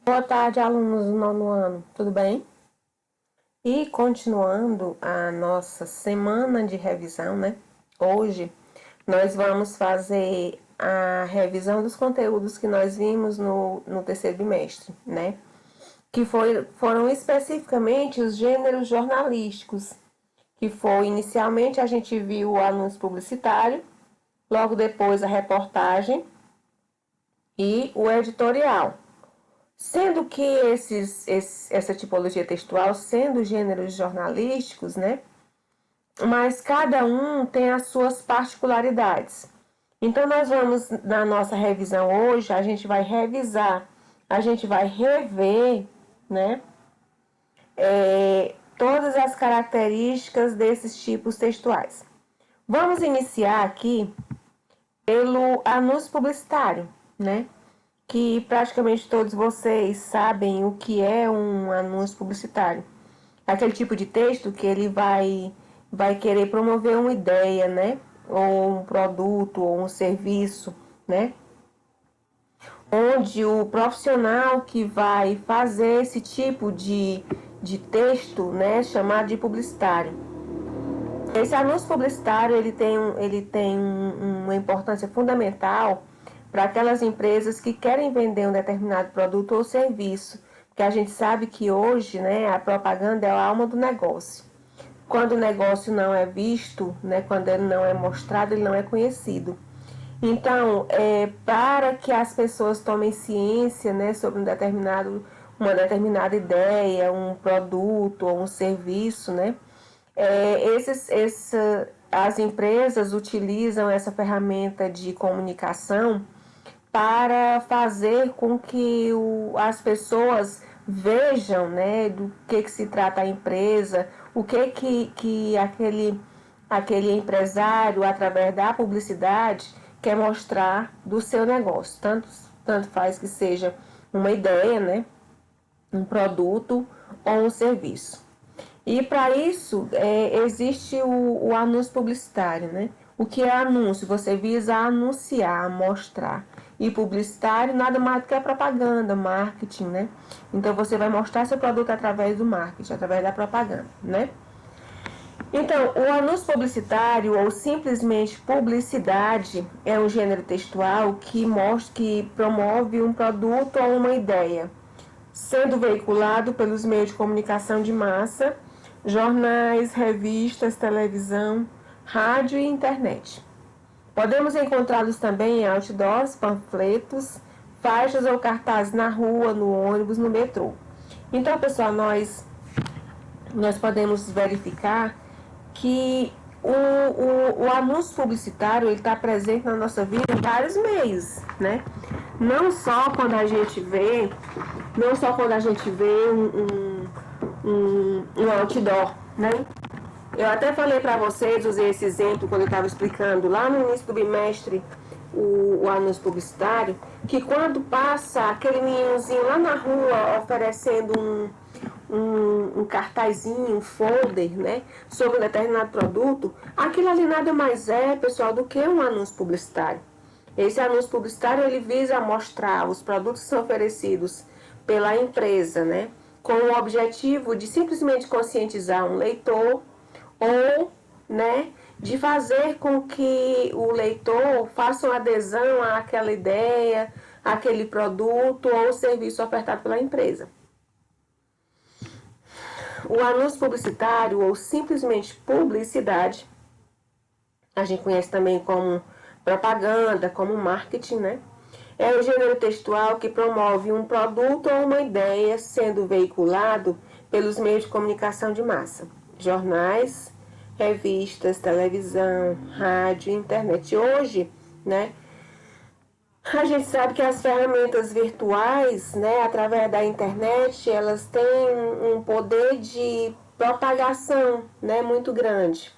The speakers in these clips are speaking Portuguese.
Boa tarde, alunos do nono ano, tudo bem? E continuando a nossa semana de revisão, né? Hoje nós vamos fazer a revisão dos conteúdos que nós vimos no terceiro bimestre, né? Foram especificamente os gêneros jornalísticos, que foi inicialmente a gente viu o anúncio publicitário, logo depois a reportagem e o editorial. Sendo que essa tipologia textual, sendo gêneros jornalísticos, né? Mas cada um tem as suas particularidades. Então, nós vamos, na nossa revisão hoje, a gente vai revisar, a gente vai rever, né? Todas as características desses tipos textuais. Vamos iniciar aqui pelo anúncio publicitário, né? Que praticamente todos vocês sabem o que é um anúncio publicitário. Aquele tipo de texto que ele vai querer promover uma ideia, né? Ou um produto, ou um serviço, né? Onde o profissional que vai fazer esse tipo de texto, né? Chamado de publicitário. Esse anúncio publicitário ele tem uma importância fundamental para aquelas empresas que querem vender um determinado produto ou serviço, porque a gente sabe que hoje, né, a propaganda é a alma do negócio. Quando o negócio não é visto, né, quando ele não é mostrado, ele não é conhecido. Então, para que as pessoas tomem ciência, né, sobre uma determinada ideia, um produto ou um serviço, né, as empresas utilizam essa ferramenta de comunicação para fazer com que as pessoas vejam, né, do que se trata a empresa, o que aquele empresário, através da publicidade, quer mostrar do seu negócio. Tanto faz que seja uma ideia, né, um produto ou um serviço. E para isso existe o anúncio publicitário, né? O que é anúncio? Você visa anunciar, mostrar. E publicitário nada mais do que a propaganda, marketing, né? Então você vai mostrar seu produto através do marketing, através da propaganda, né? Então, o anúncio publicitário ou simplesmente publicidade é um gênero textual que promove um produto ou uma ideia, sendo veiculado pelos meios de comunicação de massa, jornais, revistas, televisão, rádio e internet. Podemos encontrá-los também em outdoors, panfletos, faixas ou cartazes na rua, no ônibus, no metrô. Então, pessoal, nós podemos verificar que o anúncio publicitário está presente na nossa vida em vários meios, né? Não só quando a gente vê um outdoor, né? Eu até falei para vocês, usei esse exemplo quando eu estava explicando lá no início do bimestre o anúncio publicitário, que quando passa aquele meninozinho lá na rua oferecendo um cartazinho, um folder, né, sobre um determinado produto, aquilo ali nada mais é, pessoal, do que um anúncio publicitário. Esse anúncio publicitário ele visa mostrar os produtos que são oferecidos pela empresa, né, com o objetivo de simplesmente conscientizar um leitor ou, né, de fazer com que o leitor faça uma adesão àquela ideia, àquele produto ou serviço ofertado pela empresa. O anúncio publicitário ou simplesmente publicidade, a gente conhece também como propaganda, como marketing, né? É o gênero textual que promove um produto ou uma ideia sendo veiculado pelos meios de comunicação de massa, jornais, revistas, televisão, rádio, internet. Hoje, né, a gente sabe que as ferramentas virtuais, né, através da internet, elas têm um poder de propagação, né, muito grande.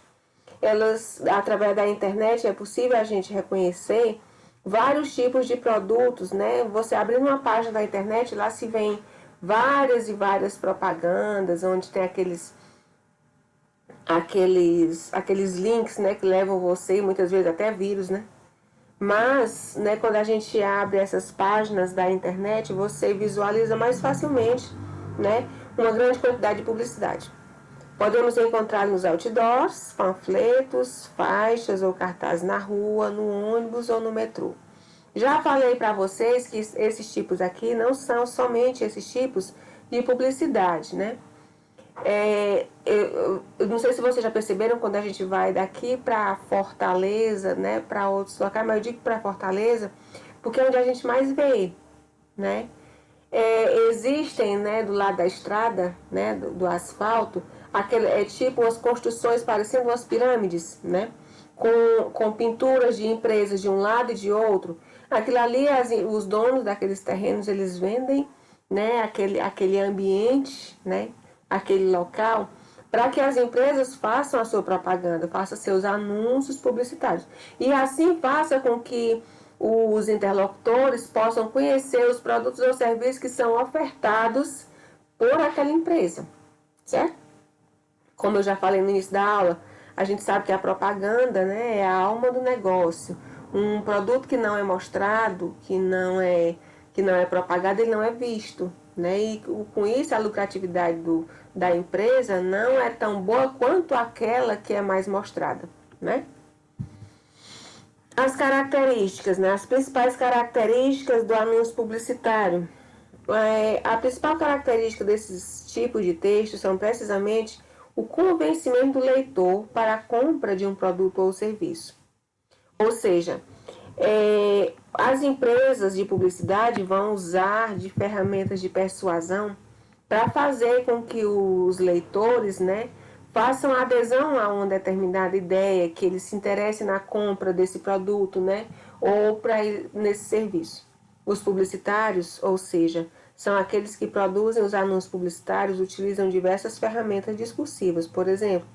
Através da internet, é possível a gente reconhecer vários tipos de produtos, né? Você abrindo uma página da internet, lá se vê várias e várias propagandas, onde tem aqueles links, né, que levam você, muitas vezes até vírus, né, Mas, né, quando a gente abre essas páginas da internet, você visualiza mais facilmente, né, uma grande quantidade de publicidade. Podemos encontrar nos outdoors, panfletos, faixas ou cartazes na rua, no ônibus ou no metrô. Já falei para vocês que esses tipos aqui não são somente esses tipos de publicidade, né? Eu não sei se vocês já perceberam quando a gente vai daqui para Fortaleza, né, para outros locais, mas eu digo para Fortaleza porque é onde a gente mais vê, né? Existem, né, do lado da estrada, né, do asfalto, tipo umas construções parecendo umas pirâmides, né, com pinturas de empresas de um lado e de outro. Aquilo ali, os donos daqueles terrenos, eles vendem, né, aquele ambiente, né, aquele local, para que as empresas façam a sua propaganda, façam seus anúncios publicitários. E assim faça com que os interlocutores possam conhecer os produtos ou serviços que são ofertados por aquela empresa, certo? Como eu já falei no início da aula, a gente sabe que a propaganda, né, é a alma do negócio. Um produto que não é mostrado, que não é propagado, ele não é visto, né? E com isso a lucratividade da empresa não é tão boa quanto aquela que é mais mostrada, né? As características, né? As principais características do anúncio publicitário. A principal característica desses tipos de textos são precisamente o convencimento do leitor para a compra de um produto ou serviço. Ou seja, as empresas de publicidade vão usar de ferramentas de persuasão para fazer com que os leitores, né, façam adesão a uma determinada ideia, que eles se interessem na compra desse produto, né, ou para nesse serviço. Os publicitários, ou seja, são aqueles que produzem os anúncios publicitários, utilizam diversas ferramentas discursivas, por exemplo,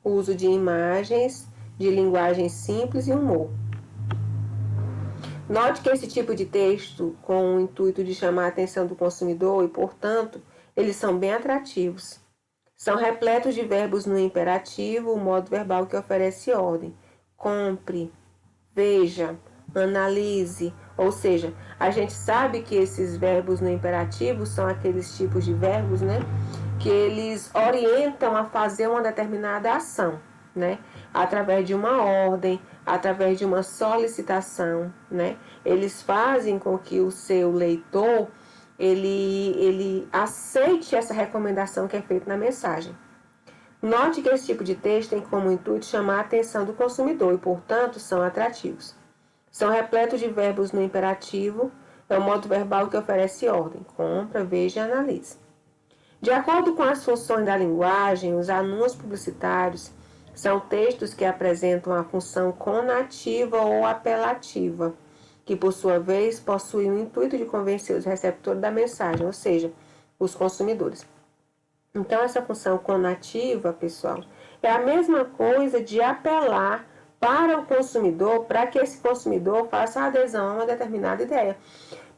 o uso de imagens, de linguagem simples e humor. Note que esse tipo de texto, com o intuito de chamar a atenção do consumidor e, portanto, eles são bem atrativos. São repletos de verbos no imperativo, o modo verbal que oferece ordem. Compre, veja, analise. Ou seja, a gente sabe que esses verbos no imperativo são aqueles tipos de verbos, né, que eles orientam a fazer uma determinada ação, né, através de uma ordem, através de uma solicitação, né? Eles fazem com que o seu leitor ele aceite essa recomendação que é feita na mensagem. Note que esse tipo de texto tem como intuito chamar a atenção do consumidor e, portanto, são atrativos. São repletos de verbos no imperativo, é o modo verbal que oferece ordem, compra, veja e analise. De acordo com as funções da linguagem, os anúncios publicitários são textos que apresentam a função conativa ou apelativa, que por sua vez possuem o intuito de convencer os receptores da mensagem, ou seja, os consumidores. Então, essa função conativa, pessoal, é a mesma coisa de apelar para o consumidor, para que esse consumidor faça adesão a uma determinada ideia.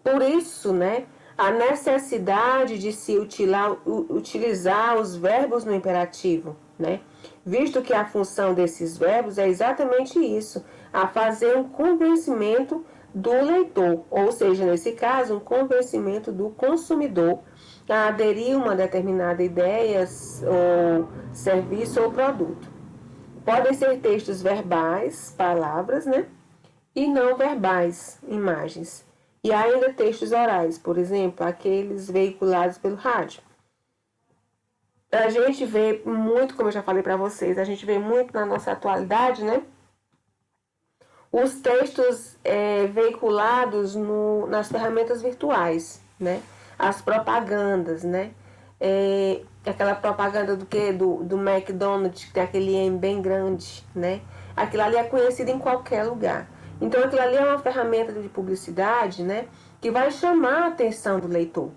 Por isso, né, a necessidade de se utilizar os verbos no imperativo, né? Visto que a função desses verbos é exatamente isso, a fazer um convencimento do leitor, ou seja, nesse caso, um convencimento do consumidor a aderir a uma determinada ideia, ou serviço ou produto. Podem ser textos verbais, palavras, né? E não verbais, imagens. E ainda textos orais, por exemplo, aqueles veiculados pelo rádio. A gente vê muito, como eu já falei para vocês, a gente vê muito na nossa atualidade, né? Os textos veiculados nas ferramentas virtuais, né? As propagandas, né? Aquela propaganda do que? Do McDonald's, que tem aquele M bem grande, né? Aquilo ali é conhecido em qualquer lugar. Então, aquilo ali é uma ferramenta de publicidade, né? Que vai chamar a atenção do leitor.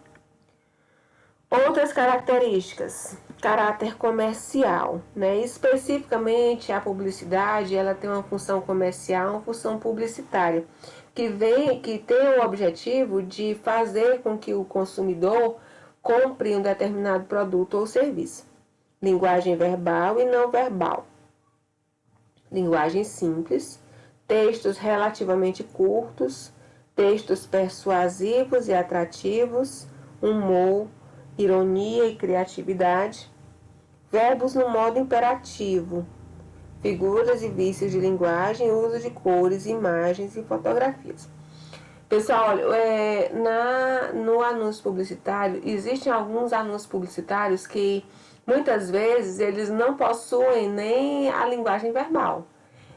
Outras características, caráter comercial, né? Especificamente a publicidade, ela tem uma função comercial, uma função publicitária, que tem o objetivo de fazer com que o consumidor compre um determinado produto ou serviço. Linguagem verbal e não verbal. Linguagem simples, textos relativamente curtos, textos persuasivos e atrativos, humor, ironia e criatividade, verbos no modo imperativo, figuras e vícios de linguagem, uso de cores, imagens e fotografias. Pessoal, olha, no anúncio publicitário, existem alguns anúncios publicitários que muitas vezes eles não possuem nem a linguagem verbal.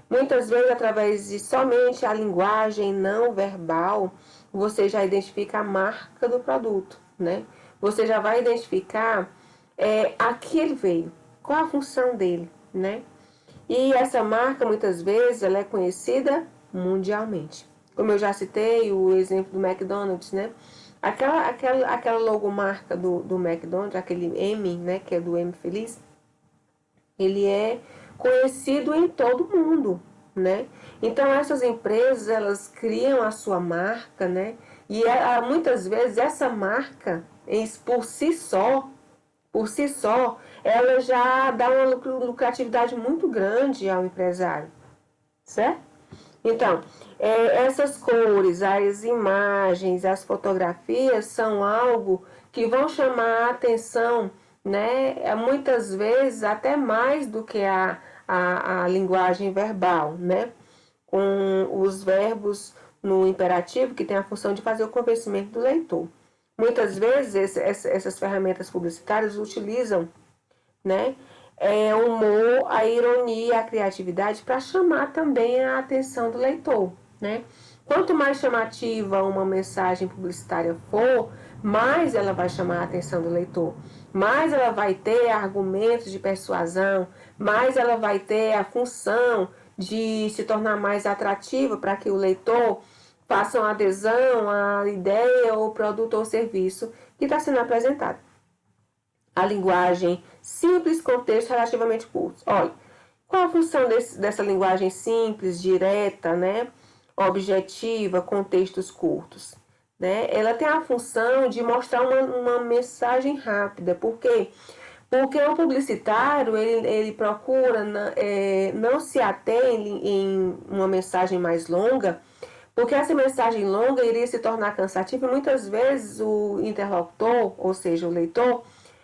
Muitas vezes, através de somente a linguagem não verbal, você já identifica a marca do produto, né? Você já vai identificar a que ele veio, qual a função dele, né? E essa marca, muitas vezes, ela é conhecida mundialmente. Como eu já citei, o exemplo do McDonald's, né? Aquela logomarca do McDonald's, aquele M, né? Que é do M feliz, ele é conhecido em todo o mundo, né? Então, essas empresas, elas criam a sua marca, né? E muitas vezes essa marca, por si só, ela já dá uma lucratividade muito grande ao empresário, certo? Então, essas cores, as imagens, as fotografias são algo que vão chamar a atenção, né? Muitas vezes até mais do que a linguagem verbal, né? Com os verbos no imperativo, que tem a função de fazer o convencimento do leitor. Muitas vezes essas ferramentas publicitárias utilizam, né, o humor, a ironia, a criatividade para chamar também a atenção do leitor, né? Quanto mais chamativa uma mensagem publicitária for, mais ela vai chamar a atenção do leitor, mais ela vai ter argumentos de persuasão, mais ela vai ter a função de se tornar mais atrativa para que o leitor faça uma adesão à ideia ou produto ou serviço que está sendo apresentado. A linguagem simples, contexto relativamente curtos. Olha, qual a função dessa linguagem simples, direta, né? Objetiva, contextos curtos? Né? Ela tem a função de mostrar uma mensagem rápida. Por quê? Porque o publicitário, ele procura não se ater em uma mensagem mais longa, porque essa mensagem longa iria se tornar cansativa e muitas vezes o interlocutor, ou seja, o leitor,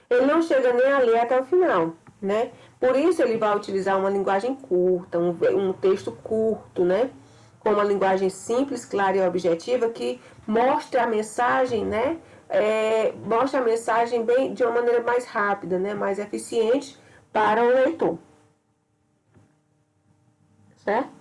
ele não chega nem a ler até o final, né? Por isso ele vai utilizar uma linguagem curta, um texto curto, né? Com uma linguagem simples, clara e objetiva que mostre a mensagem, né? Mostra a mensagem de uma maneira mais rápida, né? Mais eficiente para o leitor, certo?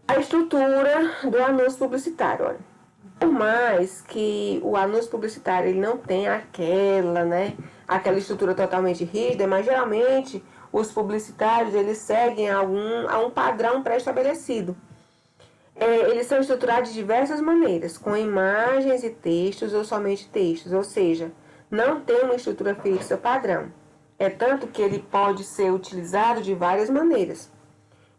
A estrutura do anúncio publicitário, olha. Por mais que o anúncio publicitário ele não tenha aquela estrutura totalmente rígida, mas geralmente os publicitários eles seguem a um padrão pré-estabelecido. Eles são estruturados de diversas maneiras, com imagens e textos ou somente textos, ou seja, não tem uma estrutura fixa padrão. É tanto que ele pode ser utilizado de várias maneiras.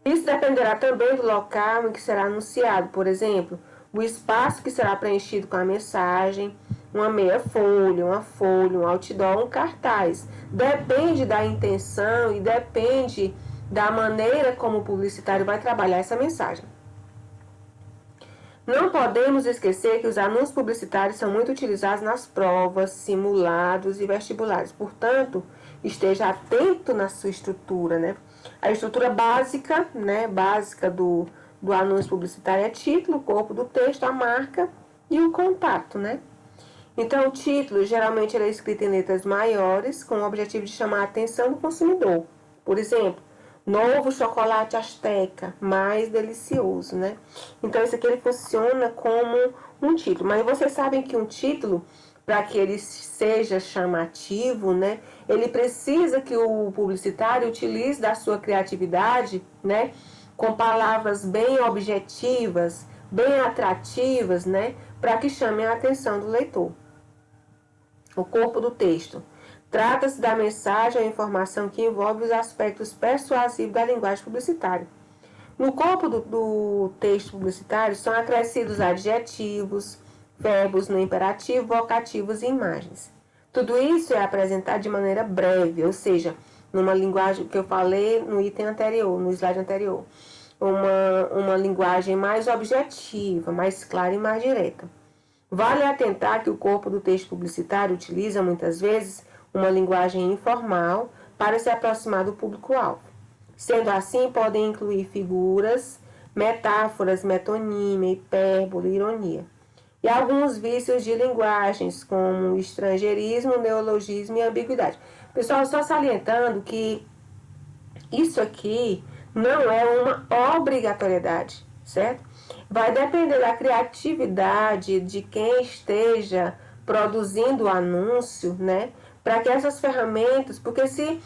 Isso dependerá também do local em que será anunciado, por exemplo, o espaço que será preenchido com a mensagem, uma meia folha, um outdoor, um cartaz. Depende da intenção e depende da maneira como o publicitário vai trabalhar essa mensagem. Não podemos esquecer que os anúncios publicitários são muito utilizados nas provas, simulados e vestibulares. Portanto, esteja atento na sua estrutura, né? A estrutura básica, né, do anúncio publicitário é título, corpo do texto, a marca e o contato, né? Então, o título geralmente ele é escrito em letras maiores com o objetivo de chamar a atenção do consumidor. Por exemplo, novo chocolate Azteca, mais delicioso, né? Então, esse aqui ele funciona como um título. Mas vocês sabem que um título, para que ele seja chamativo, né? Ele precisa que o publicitário utilize da sua criatividade, né? Com palavras bem objetivas, bem atrativas, né? Para que chamem a atenção do leitor. O corpo do texto. Trata-se da mensagem ou informação que envolve os aspectos persuasivos da linguagem publicitária. No corpo do texto publicitário são acrescidos adjetivos, verbos no imperativo, vocativos e imagens. Tudo isso é apresentado de maneira breve, ou seja, numa linguagem que eu falei no item anterior, no slide anterior. Uma linguagem mais objetiva, mais clara e mais direta. Vale atentar que o corpo do texto publicitário utiliza muitas vezes uma linguagem informal para se aproximar do público-alvo. Sendo assim, podem incluir figuras, metáforas, metonímia, hipérbole, ironia. E alguns vícios de linguagens, como estrangeirismo, neologismo e ambiguidade. Pessoal, só salientando que isso aqui não é uma obrigatoriedade, certo? Vai depender da criatividade de quem esteja produzindo o anúncio, né? Para que essas ferramentas, porque se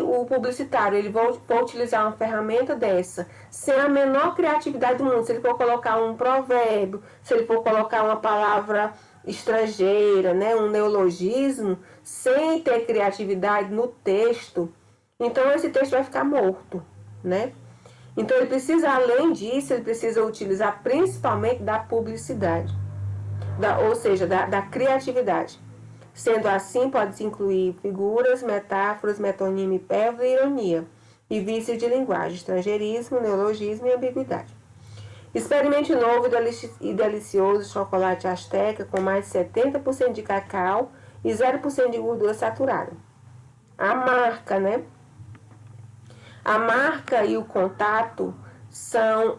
o publicitário ele for utilizar uma ferramenta dessa, sem a menor criatividade do mundo, se ele for colocar um provérbio, se ele for colocar uma palavra estrangeira, né, um neologismo, sem ter criatividade no texto, então esse texto vai ficar morto, né? Então ele precisa, além disso, ele precisa utilizar principalmente da publicidade, ou seja, da criatividade. Sendo assim, pode-se incluir figuras, metáforas, metonímia, hipérbole e ironia, e vícios de linguagem, estrangeirismo, neologismo e ambiguidade. Experimente novo e delicioso chocolate Azteca com mais de 70% de cacau e 0% de gordura saturada. A marca, né? A marca e o contato são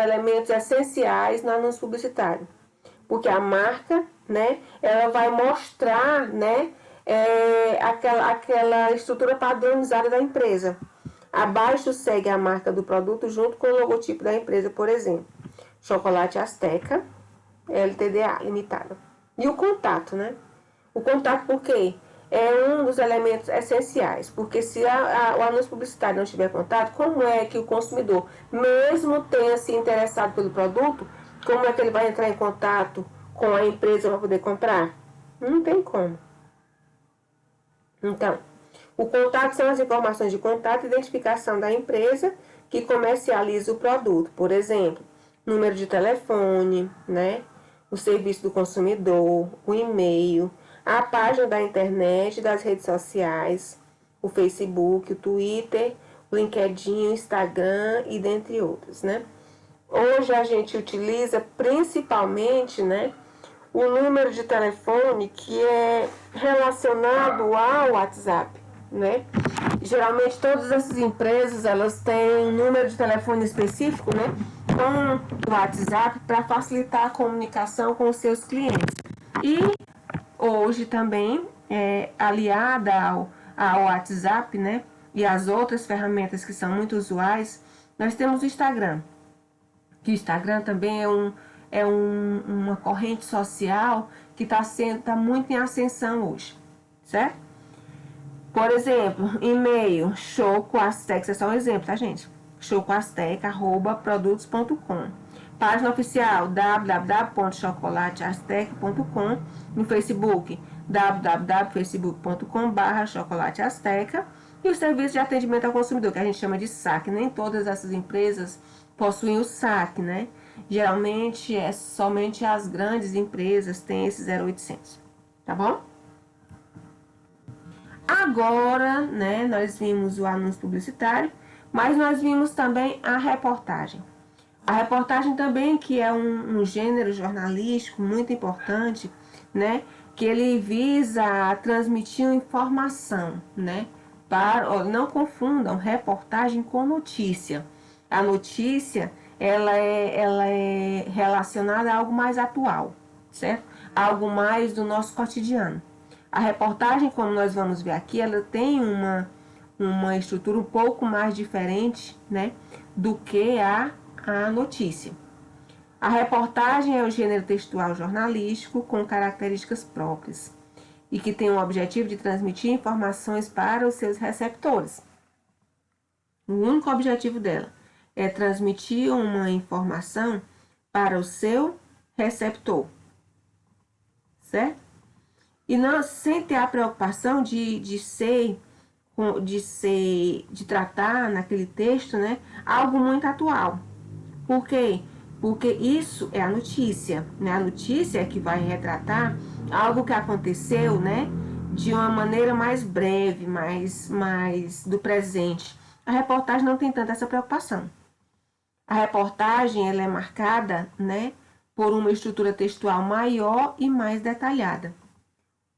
elementos essenciais no anúncio publicitário. Porque a marca, né, ela vai mostrar, né, aquela estrutura padronizada da empresa. Abaixo segue a marca do produto junto com o logotipo da empresa, por exemplo. Chocolate Azteca, LTDA, limitada. E o contato, né? O contato por quê? É um dos elementos essenciais, porque se o anúncio publicitário não tiver contato, como é que o consumidor, mesmo tenha se interessado pelo produto, como é que ele vai entrar em contato com a empresa para poder comprar? Não tem como. Então, o contato são as informações de contato e identificação da empresa que comercializa o produto. Por exemplo, número de telefone, né? O serviço do consumidor, o e-mail, a página da internet, das redes sociais, o Facebook, o Twitter, o LinkedIn, o Instagram e dentre outros, né? Hoje a gente utiliza principalmente, né, o número de telefone que é relacionado ao WhatsApp, né? Geralmente todas essas empresas elas têm um número de telefone específico, né, com o WhatsApp para facilitar a comunicação com os seus clientes. E hoje também, aliada ao WhatsApp, né, e as outras ferramentas que são muito usuais, nós temos o Instagram. Que o Instagram também é uma corrente social que está muito em ascensão hoje, certo? Por exemplo, e-mail, chocoazteca, é só um exemplo, tá, gente? chocoazteca@produtos.com. Página oficial, www.chocolateazteca.com. No Facebook, www.facebook.com/chocolateazteca. E o serviço de atendimento ao consumidor, que a gente chama de SAC. Nem todas essas empresas possuem o SAC, né? Geralmente, somente as grandes empresas têm esse 0800, tá bom? Agora, né, nós vimos o anúncio publicitário, mas nós vimos também a reportagem. A reportagem também, que é um gênero jornalístico muito importante, né, que ele visa transmitir informação, né, não confundam reportagem com notícia. A notícia, ela é relacionada a algo mais atual, certo? Algo mais do nosso cotidiano. A reportagem, como nós vamos ver aqui, ela tem uma estrutura um pouco mais diferente, né, do que a notícia. A reportagem é o gênero textual jornalístico com características próprias e que tem o objetivo de transmitir informações para os seus receptores. O único objetivo dela é transmitir uma informação para o seu receptor, certo? E não, sem ter a preocupação de tratar naquele texto, né, algo muito atual. Por quê? Porque isso é a notícia, né? A notícia é que vai retratar algo que aconteceu, né, de uma maneira mais breve, mais do presente. A reportagem não tem tanta essa preocupação. A reportagem ela é marcada, né, por uma estrutura textual maior e mais detalhada.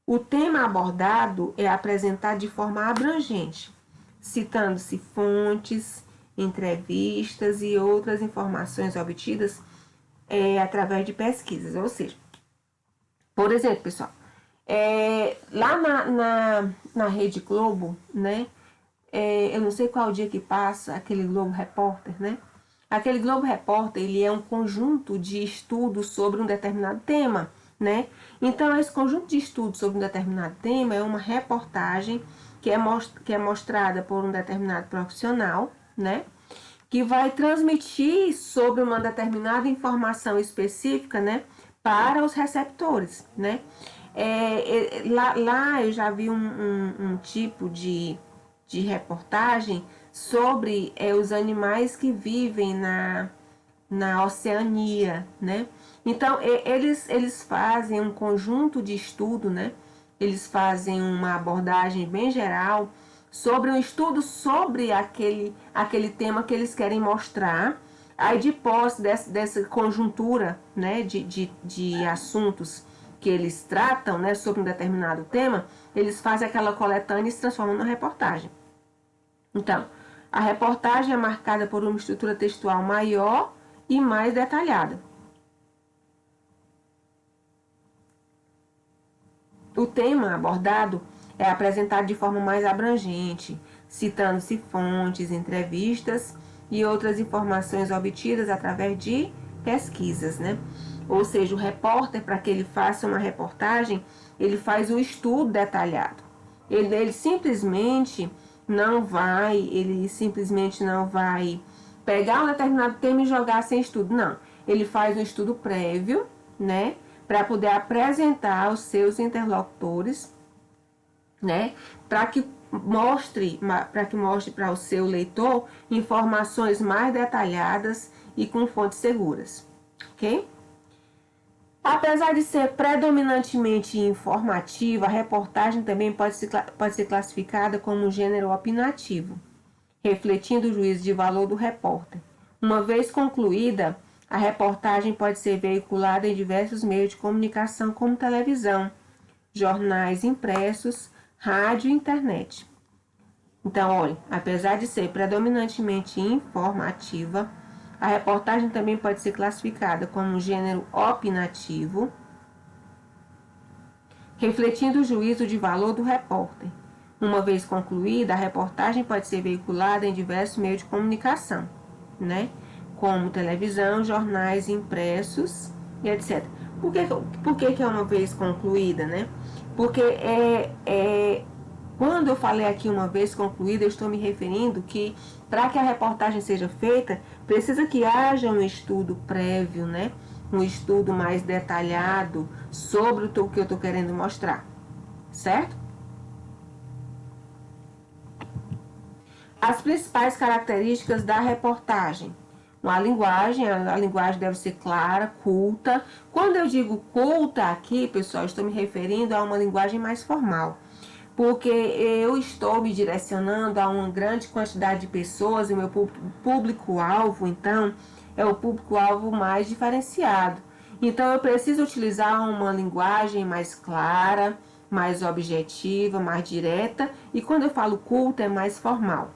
O tema abordado é apresentado de forma abrangente, citando-se fontes, entrevistas e outras informações obtidas através de pesquisas. Ou seja, por exemplo, pessoal, lá na Rede Globo, né? Eu não sei qual dia que passa aquele Globo Repórter, né? Aquele Globo Repórter, ele é um conjunto de estudos sobre um determinado tema, né? Então, esse conjunto de estudos sobre um determinado tema é uma reportagem que é mostrada por um determinado profissional, né? Que vai transmitir sobre uma determinada informação específica, né? Para os receptores, né? Lá eu já vi um tipo de reportagem sobre os animais que vivem na Oceania, né? Então, eles fazem um conjunto de estudo, né? Eles fazem uma abordagem bem geral sobre um estudo sobre aquele tema que eles querem mostrar. Aí, de posse dessa conjuntura, né, de assuntos que eles tratam, né, sobre um determinado tema, eles fazem aquela coletânea e se transformam numa reportagem. Então, a reportagem é marcada por uma estrutura textual maior e mais detalhada. O tema abordado é apresentado de forma mais abrangente, citando-se fontes, entrevistas e outras informações obtidas através de pesquisas, né? Ou seja, o repórter, para que ele faça uma reportagem, ele faz um estudo detalhado. Ele simplesmente não vai pegar um determinado tema e jogar sem estudo, não. Ele faz um estudo prévio, né, para poder apresentar aos seus interlocutores, né, para que mostre para o seu leitor informações mais detalhadas e com fontes seguras, ok? Apesar de ser predominantemente informativa, a reportagem também pode ser classificada como um gênero opinativo, refletindo o juízo de valor do repórter. Uma vez concluída, a reportagem pode ser veiculada em diversos meios de comunicação, como televisão, jornais impressos, rádio e internet. Então, olha, apesar de ser predominantemente informativa, a reportagem também pode ser classificada como um gênero opinativo, refletindo o juízo de valor do repórter. Uma vez concluída, a reportagem pode ser veiculada em diversos meios de comunicação, né? Como televisão, jornais impressos e etc. Por que é uma vez concluída, né? Porque quando eu falei aqui uma vez concluída, eu estou me referindo que para que a reportagem seja feita, precisa que haja um estudo prévio, né? Um estudo mais detalhado sobre o que eu estou querendo mostrar, certo? As principais características da reportagem. A linguagem deve ser clara, culta. Quando eu digo culta aqui, pessoal, estou me referindo a uma linguagem mais formal, porque eu estou me direcionando a uma grande quantidade de pessoas e meu público-alvo, então, é o público-alvo mais diferenciado. Então, eu preciso utilizar uma linguagem mais clara, mais objetiva, mais direta, e quando eu falo culta, é mais formal.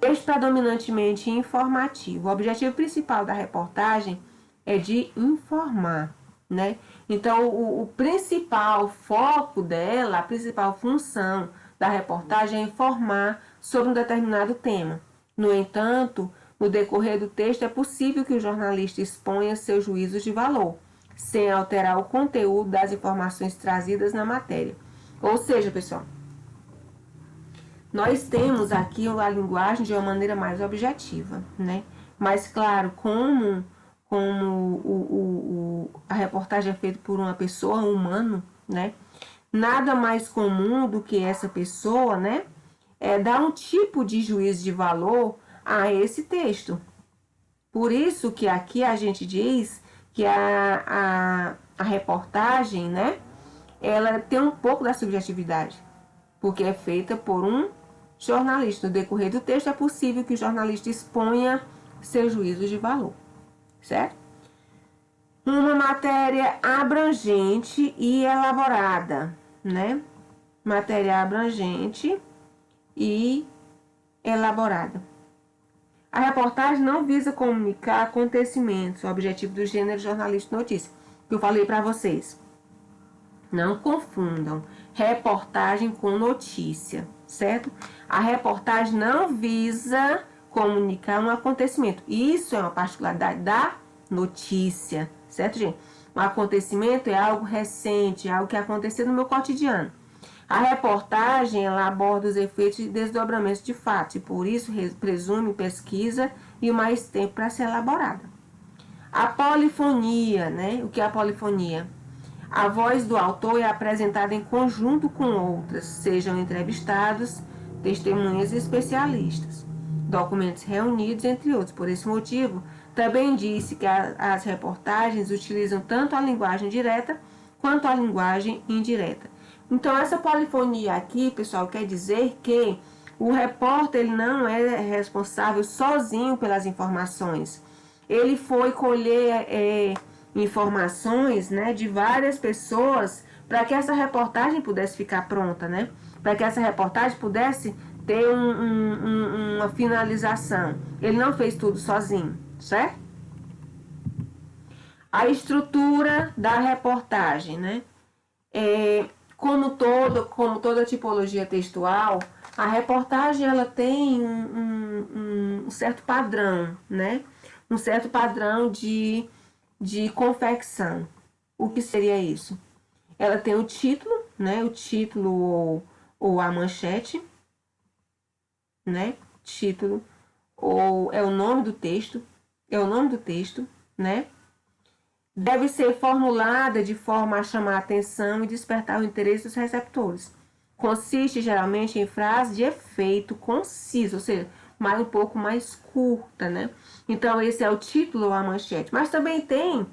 Texto predominantemente informativo. O objetivo principal da reportagem é de informar, né? Então, o principal foco dela, a principal função da reportagem é informar sobre um determinado tema. No entanto, no decorrer do texto, é possível que o jornalista exponha seus juízos de valor, sem alterar o conteúdo das informações trazidas na matéria. Ou seja, pessoal, nós temos aqui a linguagem de uma maneira mais objetiva, né? Mas, claro, como a reportagem é feita por uma pessoa, um humano, né? Nada mais comum do que essa pessoa, né? Dar um tipo de juízo de valor a esse texto. Por isso que aqui a gente diz que a reportagem, né? ela tem um pouco da subjetividade, porque é feita por um jornalista. No decorrer do texto, é possível que o jornalista exponha seus juízos de valor, certo? Uma matéria abrangente e elaborada, né? Matéria abrangente e elaborada. A reportagem não visa comunicar acontecimentos, o objetivo do gênero jornalístico notícia, que eu falei para vocês. Não confundam reportagem com notícia, certo? A reportagem não visa comunicar um acontecimento. Isso é uma particularidade da notícia, certo, gente? Um acontecimento é algo recente, é algo que aconteceu no meu cotidiano. A reportagem, ela aborda os efeitos e desdobramentos de fatos, e por isso presume pesquisa e mais tempo para ser elaborada. A polifonia, né? O que é a polifonia? A voz do autor é apresentada em conjunto com outras, sejam entrevistados, testemunhas e especialistas, documentos reunidos, entre outros. Por esse motivo, também disse que as reportagens utilizam tanto a linguagem direta quanto a linguagem indireta. Então, essa polifonia aqui, pessoal, quer dizer que o repórter ele não é responsável sozinho pelas informações. Ele foi colher informações, né, de várias pessoas para que essa reportagem pudesse ficar pronta, né? Para que essa reportagem pudesse ter uma finalização. Ele não fez tudo sozinho, certo? A estrutura da reportagem, né? Como toda tipologia textual, a reportagem ela tem um certo padrão, né? Um certo padrão de confecção. O que seria isso? Ela tem o título, né? O título ou a manchete, né? Título ou é o nome do texto, né? Deve ser formulada de forma a chamar a atenção e despertar o interesse dos receptores. Consiste geralmente em frases de efeito conciso, ou seja, um pouco mais curta, né? Então, esse é o título ou a manchete. Mas também tem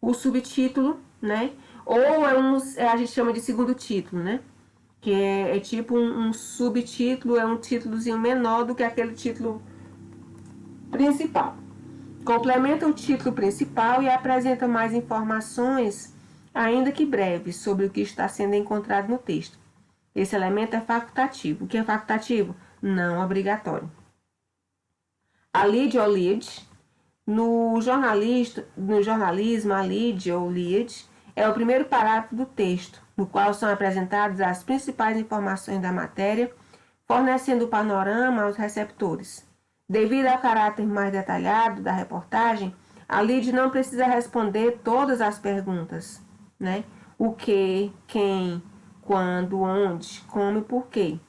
o subtítulo, né? Ou a gente chama de segundo título, né? Que é tipo um subtítulo, é um títulozinho menor do que aquele título principal. Complementa o título principal e apresenta mais informações, ainda que breves, sobre o que está sendo encontrado no texto. Esse elemento é facultativo. O que é facultativo? Não obrigatório. A lead ou lead. No jornalismo, a lead ou lead é o primeiro parágrafo do texto, no qual são apresentadas as principais informações da matéria, fornecendo o panorama aos receptores. Devido ao caráter mais detalhado da reportagem, a lead não precisa responder todas as perguntas, né? O que, quem, quando, onde, como e porquê,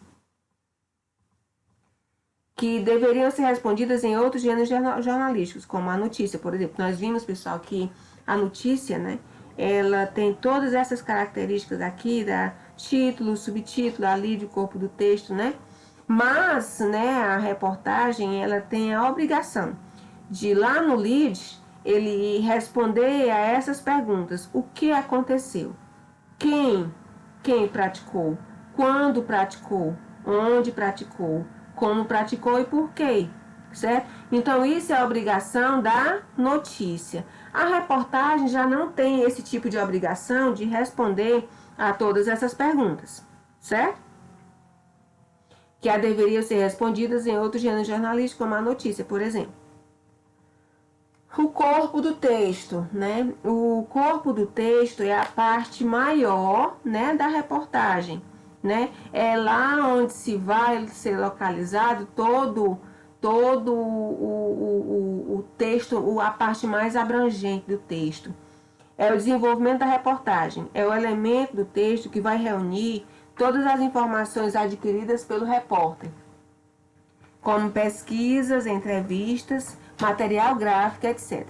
que deveriam ser respondidas em outros gêneros jornalísticos, como a notícia, por exemplo. Nós vimos, pessoal, que a notícia, né, ela tem todas essas características aqui, da título, subtítulo, a lead, o corpo do texto, né? Mas, né, a reportagem, ela tem a obrigação de, lá no lead, ele responder a essas perguntas. O que aconteceu? Quem praticou? Quando praticou? Onde praticou? Como praticou e por quê? Certo? Então, isso é a obrigação da notícia. A reportagem já não tem esse tipo de obrigação de responder a todas essas perguntas, certo? Que deveriam ser respondidas em outros gêneros jornalísticos, como a notícia, por exemplo. O corpo do texto, né? O corpo do texto é a parte maior, né, da reportagem, né? É lá onde se vai ser localizado todo o texto, a parte mais abrangente do texto. É o desenvolvimento da reportagem, é o elemento do texto que vai reunir todas as informações adquiridas pelo repórter, como pesquisas, entrevistas, material gráfico, etc.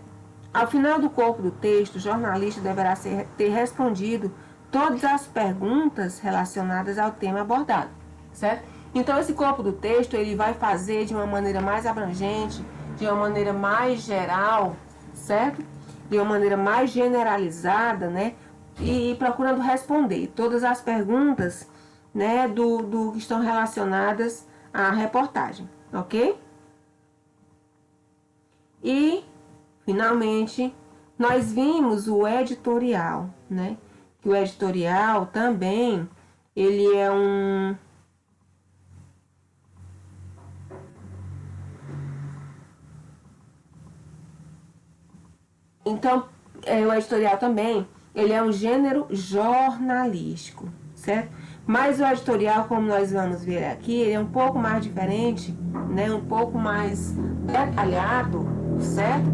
Ao final do corpo do texto, o jornalista deverá ter respondido todas as perguntas relacionadas ao tema abordado, certo? Então, esse corpo do texto, ele vai fazer de uma maneira mais abrangente, de uma maneira mais geral, certo? De uma maneira mais generalizada, né? e procurando responder todas as perguntas, né, do que estão relacionadas à reportagem, ok? E, finalmente, nós vimos o editorial, né? Que o editorial também, ele é um... Então, o editorial também, ele é um gênero jornalístico, certo? Mas o editorial, como nós vamos ver aqui, ele é um pouco mais diferente, né? Um pouco mais detalhado, certo?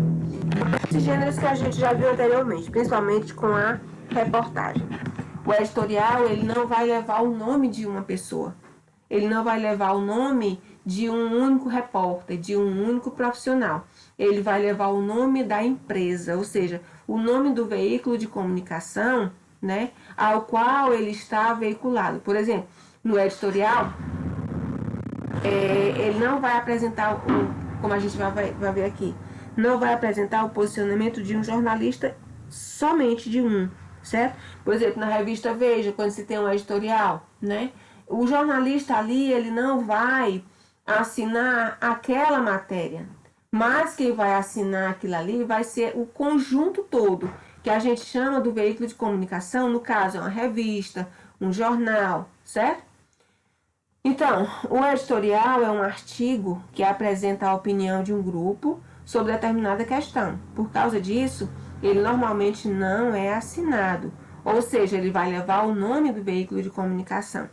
Esses gêneros que a gente já viu anteriormente, principalmente com a reportagem. O editorial, ele não vai levar o nome de uma pessoa. Ele não vai levar o nome de um único repórter, de um único profissional. Ele vai levar o nome da empresa, ou seja, o nome do veículo de comunicação, né, ao qual ele está veiculado. Por exemplo, no editorial, ele não vai apresentar, como a gente vai ver aqui, não vai apresentar o posicionamento de um jornalista, somente de um, certo? Por exemplo, na revista Veja, quando se tem um editorial, né? O jornalista ali, ele não vai assinar aquela matéria, mas quem vai assinar aquilo ali vai ser o conjunto todo, que a gente chama do veículo de comunicação, no caso é uma revista, um jornal, certo? Então, o editorial é um artigo que apresenta a opinião de um grupo sobre determinada questão. Por causa disso, ele normalmente não é assinado, ou seja, ele vai levar o nome do veículo de comunicação.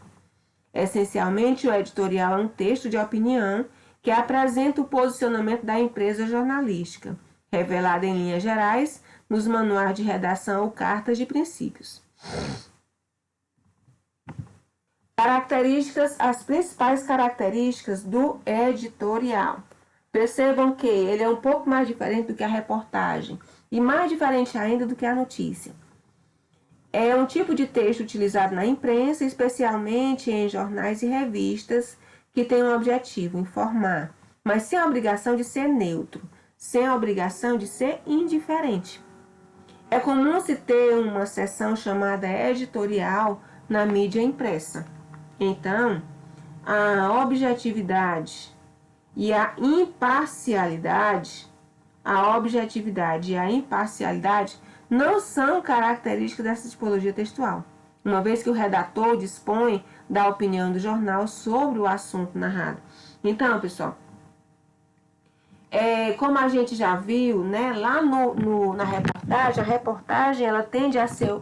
Essencialmente, o editorial é um texto de opinião que apresenta o posicionamento da empresa jornalística, revelado em linhas gerais nos manuais de redação ou cartas de princípios. Características, as principais características do editorial. Percebam que ele é um pouco mais diferente do que a reportagem e mais diferente ainda do que a notícia. É um tipo de texto utilizado na imprensa, especialmente em jornais e revistas, que tem um objetivo, informar, mas sem a obrigação de ser neutro, sem a obrigação de ser indiferente. É comum se ter uma seção chamada editorial na mídia impressa. Então, a objetividade e a imparcialidade, não são características dessa tipologia textual, uma vez que o redator dispõe da opinião do jornal sobre o assunto narrado. Então, pessoal, como a gente já viu, né, lá na reportagem, a reportagem ela tende a ser,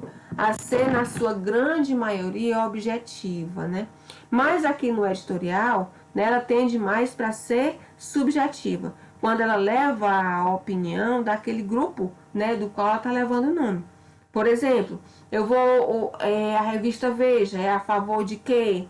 na sua grande maioria, objetiva, né? Mas aqui no editorial, né, ela tende mais para ser subjetiva, quando ela leva a opinião daquele grupo, né, do qual ela está levando o nome. Por exemplo, a revista Veja é a favor de quê?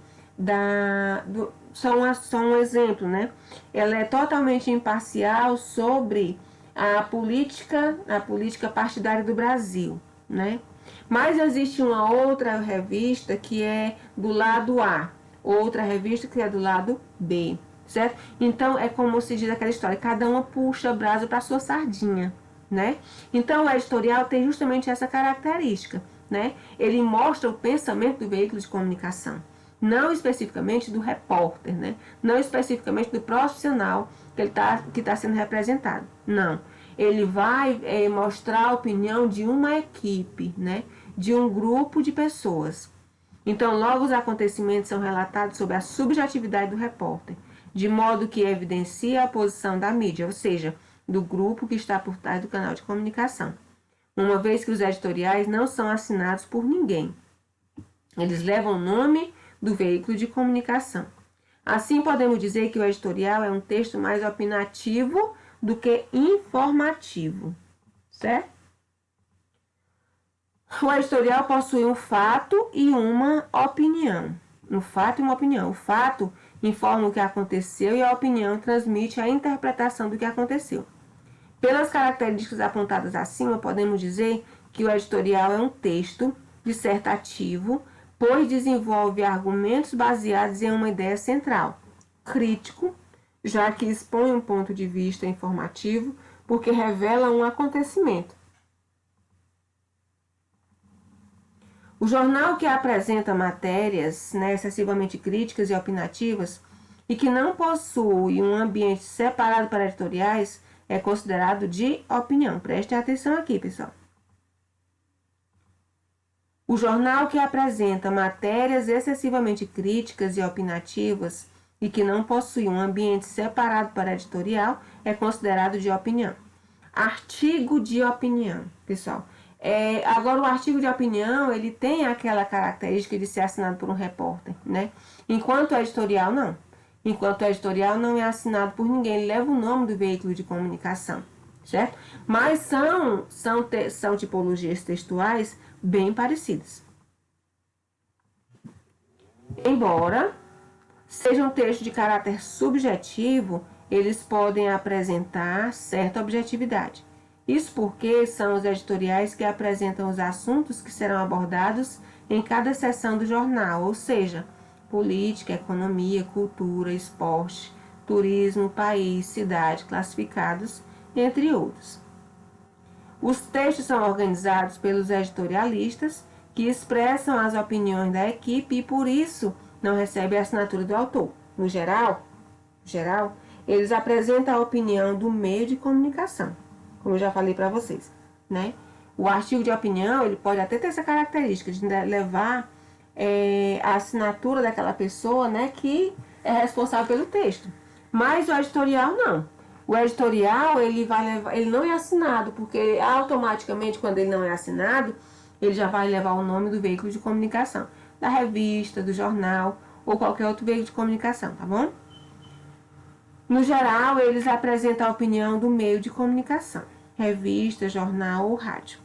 Só um exemplo, né? Ela é totalmente imparcial sobre a política partidária do Brasil, né? Mas existe uma outra revista que é do lado A, outra revista que é do lado B, certo? Então é como se diz aquela história, cada uma puxa a brasa para sua sardinha, né? Então o editorial tem justamente essa característica, né? Ele mostra o pensamento do veículo de comunicação, não especificamente do repórter, né? Não especificamente do profissional que está sendo representado, não. Ele vai mostrar a opinião de uma equipe, né? De um grupo de pessoas. Então, logo os acontecimentos são relatados sob a subjetividade do repórter, de modo que evidencia a posição da mídia, ou seja, do grupo que está por trás do canal de comunicação, uma vez que os editoriais não são assinados por ninguém. Eles levam o nome do veículo de comunicação. Assim, podemos dizer que o editorial é um texto mais opinativo do que informativo, certo? O editorial possui um fato e uma opinião. Um fato e uma opinião. O fato informa o que aconteceu e a opinião transmite a interpretação do que aconteceu. Pelas características apontadas acima, podemos dizer que o editorial é um texto dissertativo, pois desenvolve argumentos baseados em uma ideia central, crítico, já que expõe um ponto de vista informativo, porque revela um acontecimento. O jornal que apresenta matérias, né, excessivamente críticas e opinativas e que não possui um ambiente separado para editoriais é considerado de opinião. Prestem atenção aqui, pessoal. O jornal que apresenta matérias excessivamente críticas e opinativas e que não possui um ambiente separado para editorial é considerado de opinião. Artigo de opinião, pessoal. Agora, o artigo de opinião, ele tem aquela característica de ser assinado por um repórter, né? Enquanto o editorial, não. Enquanto o editorial não é assinado por ninguém, ele leva o nome do veículo de comunicação, certo? Mas são tipologias textuais bem parecidas. Embora sejam textos de caráter subjetivo, eles podem apresentar certa objetividade. Isso porque são os editoriais que apresentam os assuntos que serão abordados em cada seção do jornal, ou seja, política, economia, cultura, esporte, turismo, país, cidade, classificados, entre outros. Os textos são organizados pelos editorialistas, que expressam as opiniões da equipe e, por isso, não recebem a assinatura do autor. No geral, eles apresentam a opinião do meio de comunicação, como eu já falei para vocês, né? O artigo de opinião, ele pode até ter essa característica de levar a assinatura daquela pessoa, né, que é responsável pelo texto. Mas o editorial não. O editorial, ele não é assinado, porque automaticamente, quando ele não é assinado, ele já vai levar o nome do veículo de comunicação, da revista, do jornal ou qualquer outro veículo de comunicação, tá bom? No geral, eles apresentam a opinião do meio de comunicação, revista, jornal ou rádio.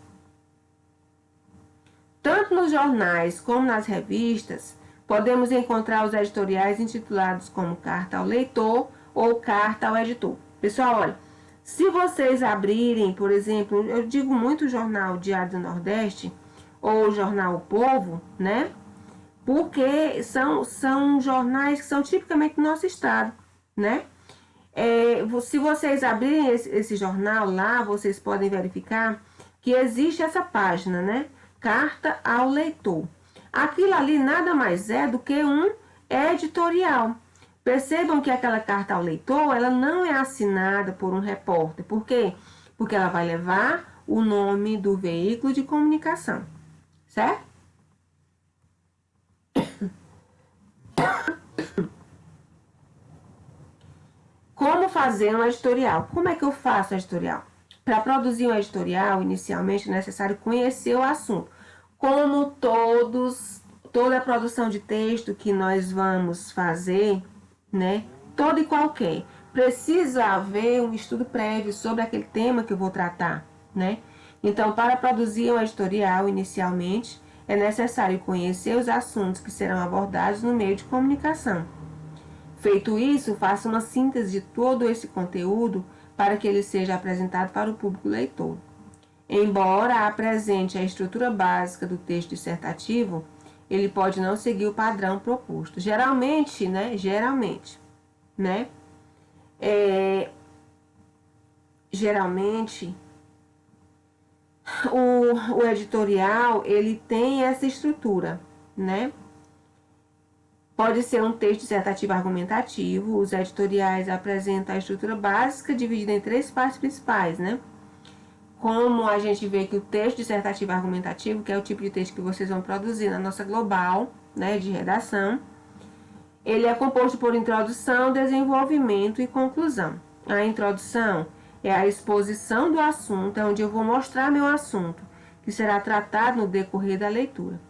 Tanto nos jornais como nas revistas, podemos encontrar os editoriais intitulados como Carta ao Leitor ou Carta ao Editor. Pessoal, olha, se vocês abrirem, por exemplo, eu digo muito o jornal Diário do Nordeste ou o jornal O Povo, né? Porque são jornais que são tipicamente do nosso estado, né? Se vocês abrirem esse jornal lá, vocês podem verificar que existe essa página, né? Carta ao Leitor. Aquilo ali nada mais é do que um editorial. Percebam que aquela carta ao leitor, ela não é assinada por um repórter. Por quê? Porque ela vai levar o nome do veículo de comunicação, certo? Como fazer um editorial? Como é que eu faço um editorial? Para produzir um editorial, inicialmente é necessário conhecer o assunto. Como toda a produção de texto que nós vamos fazer, né? Todo e qualquer, precisa haver um estudo prévio sobre aquele tema que eu vou tratar, né? Então, para produzir um editorial, inicialmente, é necessário conhecer os assuntos que serão abordados no meio de comunicação. Feito isso, faça uma síntese de todo esse conteúdo para que ele seja apresentado para o público leitor. Embora apresente a estrutura básica do texto dissertativo, ele pode não seguir o padrão proposto. Geralmente, o editorial, ele tem essa estrutura, né? Pode ser um texto dissertativo argumentativo. Os editoriais apresentam a estrutura básica dividida em 3 partes principais, né? Como a gente vê que o texto dissertativo argumentativo, que é o tipo de texto que vocês vão produzir na nossa global, né, de redação, ele é composto por introdução, desenvolvimento e conclusão. A introdução é a exposição do assunto, é onde eu vou mostrar meu assunto, que será tratado no decorrer da leitura,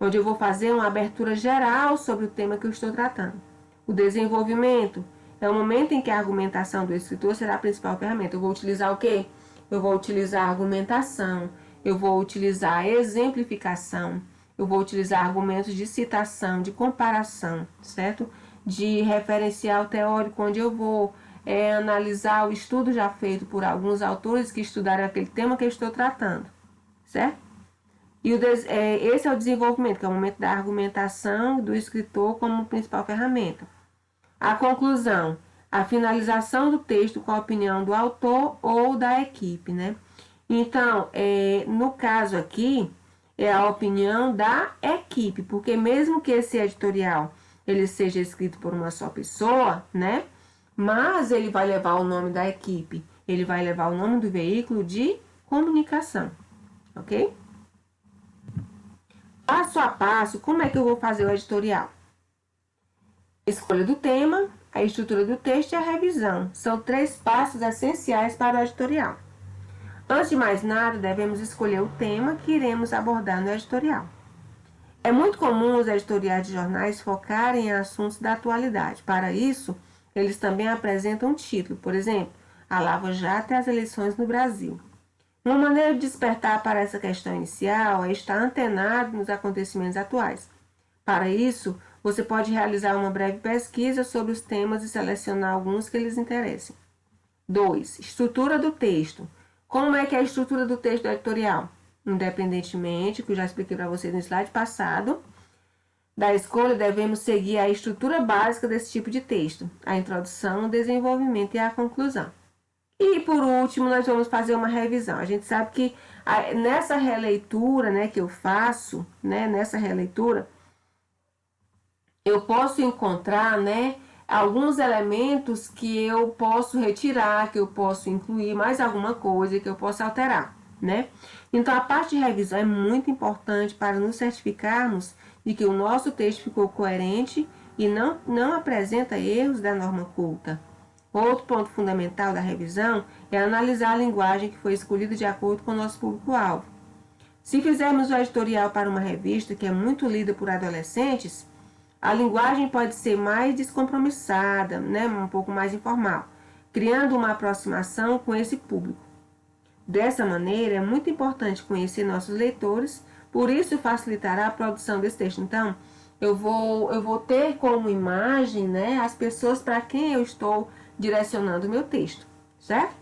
onde eu vou fazer uma abertura geral sobre o tema que eu estou tratando. O desenvolvimento é o momento em que a argumentação do escritor será a principal ferramenta. Eu vou utilizar o quê? Eu vou utilizar argumentação, eu vou utilizar exemplificação, eu vou utilizar argumentos de citação, de comparação, certo? De referencial teórico, onde eu vou analisar o estudo já feito por alguns autores que estudaram aquele tema que eu estou tratando, certo? E esse é o desenvolvimento, que é o momento da argumentação do escritor como principal ferramenta. A conclusão, a finalização do texto com a opinião do autor ou da equipe, né? Então, no caso aqui, é a opinião da equipe, porque mesmo que esse editorial ele seja escrito por uma só pessoa, né? Mas ele vai levar o nome da equipe, ele vai levar o nome do veículo de comunicação, ok? Passo a passo, como é que eu vou fazer o editorial? Escolha do tema, a estrutura do texto e a revisão. São 3 passos essenciais para o editorial. Antes de mais nada, devemos escolher o tema que iremos abordar no editorial. É muito comum os editoriais de jornais focarem em assuntos da atualidade. Para isso, eles também apresentam um título, por exemplo, A Lava Jato e as eleições no Brasil. Uma maneira de despertar para essa questão inicial é estar antenado nos acontecimentos atuais. Para isso, você pode realizar uma breve pesquisa sobre os temas e selecionar alguns que lhes interessem. 2. Estrutura do texto. Como é que é a estrutura do texto editorial? Independentemente, que eu já expliquei para vocês no slide passado, da escolha, devemos seguir a estrutura básica desse tipo de texto: a introdução, o desenvolvimento e a conclusão. E, por último, nós vamos fazer uma revisão. A gente sabe que nessa releitura, né, que eu faço, né, nessa releitura, eu posso encontrar, né, alguns elementos que eu posso retirar, que eu posso incluir mais alguma coisa que eu possa alterar, né? Então, a parte de revisão é muito importante para nos certificarmos de que o nosso texto ficou coerente e não apresenta erros da norma culta. Outro ponto fundamental da revisão é analisar a linguagem que foi escolhida de acordo com o nosso público-alvo. Se fizermos o editorial para uma revista que é muito lida por adolescentes, a linguagem pode ser mais descompromissada, né, um pouco mais informal, criando uma aproximação com esse público. Dessa maneira, é muito importante conhecer nossos leitores, por isso facilitará a produção desse texto. Então, eu vou ter como imagem, né, as pessoas para quem eu estou direcionando o meu texto, certo?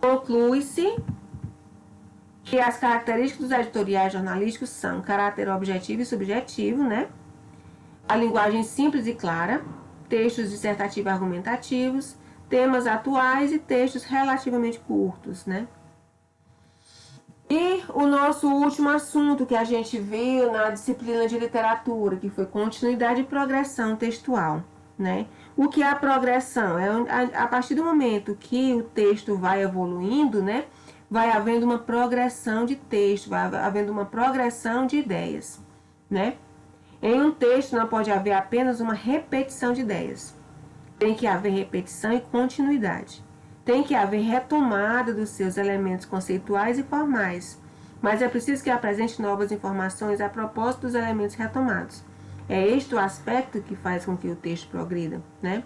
Conclui-se que as características dos editoriais jornalísticos são caráter objetivo e subjetivo, né? A linguagem simples e clara, textos dissertativos e argumentativos, temas atuais e textos relativamente curtos, né? E o nosso último assunto que a gente viu na disciplina de literatura, que foi continuidade e progressão textual, né? O que é a progressão? É a partir do momento que o texto vai evoluindo, né? Vai havendo uma progressão de texto, vai havendo uma progressão de ideias, né? Em um texto não pode haver apenas uma repetição de ideias. Tem que haver repetição e continuidade. Tem que haver retomada dos seus elementos conceituais e formais, mas é preciso que apresente novas informações a propósito dos elementos retomados. É este o aspecto que faz com que o texto progrida, né?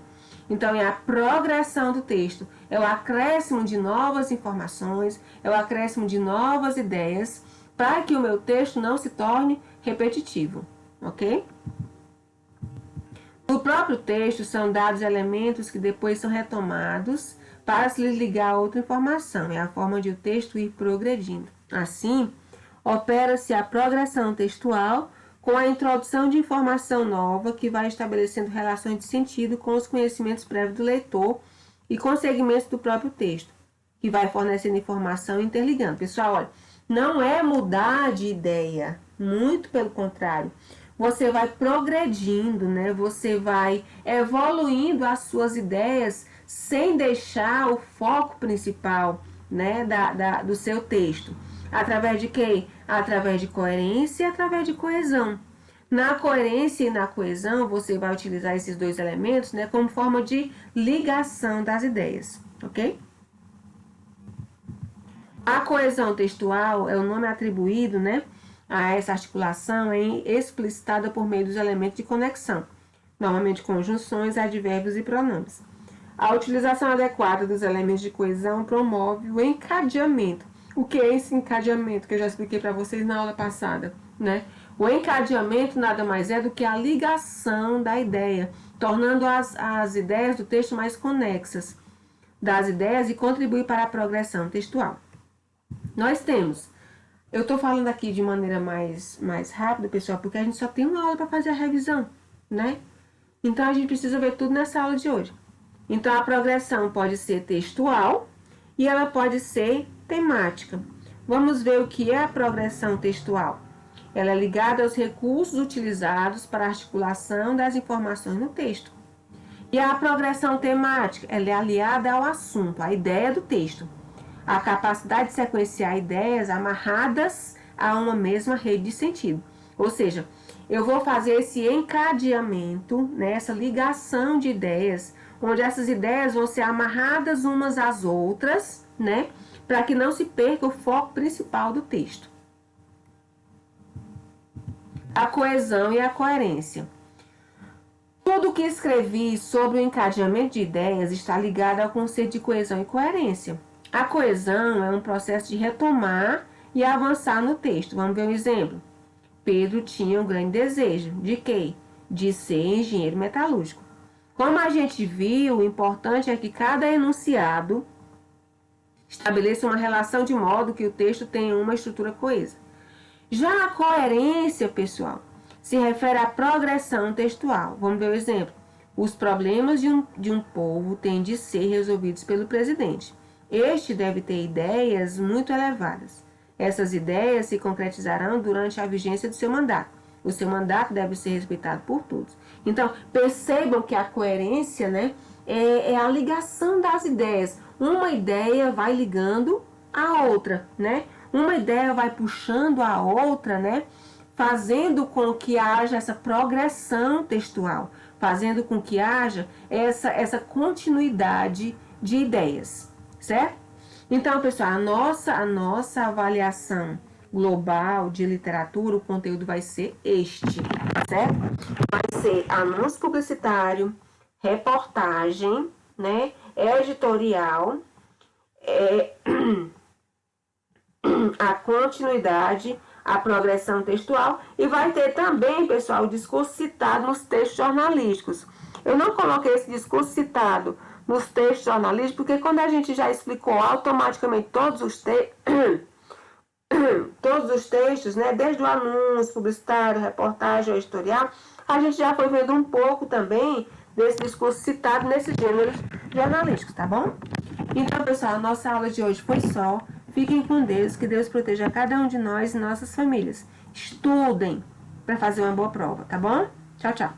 Então, é a progressão do texto, é o acréscimo de novas informações, é o acréscimo de novas ideias, para que o meu texto não se torne repetitivo, ok? No próprio texto são dados elementos que depois são retomados para se lhes ligar a outra informação, é a forma de o texto ir progredindo. Assim, opera-se a progressão textual com a introdução de informação nova que vai estabelecendo relações de sentido com os conhecimentos prévios do leitor e com os segmentos do próprio texto, que vai fornecendo informação e interligando. Pessoal, olha, não é mudar de ideia, muito pelo contrário. Você vai progredindo, né? Você vai evoluindo as suas ideias sem deixar o foco principal, né, do seu texto. Através de quê? Através de coerência e através de coesão. Na coerência e na coesão, você vai utilizar esses dois elementos, né, como forma de ligação das ideias, ok? A coesão textual é o nome atribuído, né, a essa articulação explicitada por meio dos elementos de conexão, normalmente conjunções, advérbios e pronomes. A utilização adequada dos elementos de coesão promove o encadeamento. O que é esse encadeamento que eu já expliquei para vocês na aula passada, né? O encadeamento nada mais é do que a ligação da ideia, tornando as ideias do texto mais conexas das ideias e contribui para a progressão textual. Nós temos, eu estou falando aqui de maneira mais rápida, pessoal, porque a gente só tem uma aula para fazer a revisão, né? Então a gente precisa ver tudo nessa aula de hoje. Então, a progressão pode ser textual e ela pode ser temática. Vamos ver o que é a progressão textual. Ela é ligada aos recursos utilizados para a articulação das informações no texto. E a progressão temática, ela é aliada ao assunto, à ideia do texto. A capacidade de sequenciar ideias amarradas a uma mesma rede de sentido. Ou seja, eu vou fazer esse encadeamento, né, essa ligação de ideias, onde essas ideias vão ser amarradas umas às outras, né, para que não se perca o foco principal do texto. A coesão e a coerência. Tudo o que escrevi sobre o encadeamento de ideias está ligado ao conceito de coesão e coerência. A coesão é um processo de retomar e avançar no texto. Vamos ver um exemplo. Pedro tinha um grande desejo. De quê? De ser engenheiro metalúrgico. Como a gente viu, o importante é que cada enunciado estabeleça uma relação de modo que o texto tenha uma estrutura coesa. Já a coerência, pessoal, se refere à progressão textual. Vamos ver o exemplo. Os problemas de um povo têm de ser resolvidos pelo presidente. Este deve ter ideias muito elevadas. Essas ideias se concretizarão durante a vigência do seu mandato. O seu mandato deve ser respeitado por todos. Então, percebam que a coerência, né, é a ligação das ideias. Uma ideia vai ligando a outra, né? Uma ideia vai puxando a outra, né? Fazendo com que haja essa progressão textual, fazendo com que haja essa continuidade de ideias, certo? Então, pessoal, a nossa avaliação global de literatura, o conteúdo vai ser este, certo? Vai ser anúncio publicitário, reportagem, né? Editorial, a continuidade, a progressão textual, e vai ter também, pessoal, o discurso citado nos textos jornalísticos. Eu não coloquei esse discurso citado nos textos jornalísticos, porque quando a gente já explicou automaticamente todos os textos, né, desde o anúncio publicitário, reportagem, editorial, a gente já foi vendo um pouco também desse discurso citado nesses gêneros jornalísticos, tá bom? Então, pessoal, a nossa aula de hoje foi só. Fiquem com Deus, que Deus proteja cada um de nós e nossas famílias. Estudem para fazer uma boa prova, tá bom? Tchau, tchau.